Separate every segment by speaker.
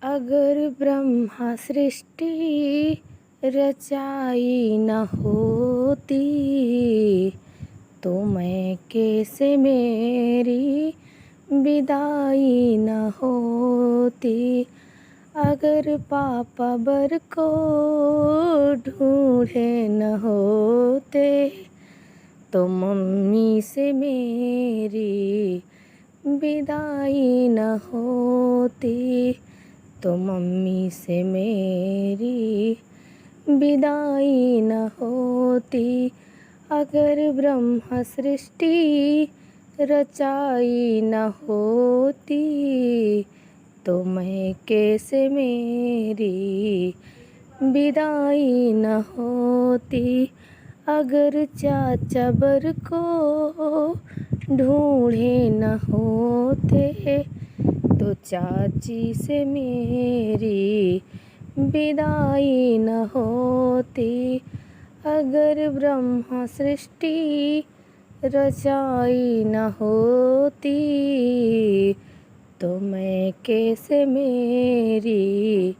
Speaker 1: अगर ब्रह्मा सृष्टि रचाई न होती तो मैं कैसे मेरी विदाई न होती। अगर पापा बर को ढूंढे न होते तो मम्मी से मेरी विदाई न होती, तो मम्मी से मेरी विदाई न होती। अगर ब्रह्मा सृष्टि रचाई न होती तो मैं कैसे मेरी विदाई न होती। अगर चाचा बर को ढूंढे न होते तो चाची से मेरी विदाई न होती। अगर ब्रह्मा सृष्टि रचाई न होती तो मैं कैसे मेरी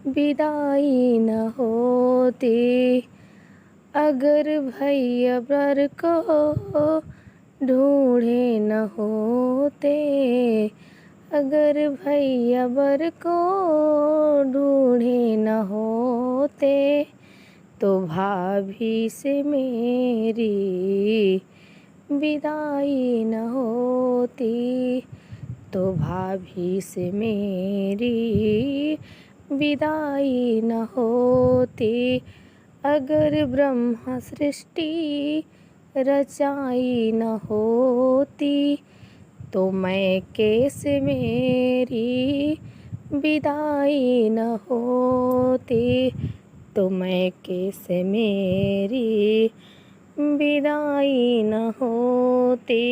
Speaker 1: विदाई न होती। अगर भैया बर को ढूंढे न होते, अगर भैया बर को ढूंढे न होते तो भाभी से मेरी विदाई न होती, तो भाभी से मेरी विदाई न होती। अगर ब्रह्मा सृष्टि रचाई न होती तो मैं कैसे मेरी विदाई न होती, तो मैं कैसे मेरी विदाई न होती।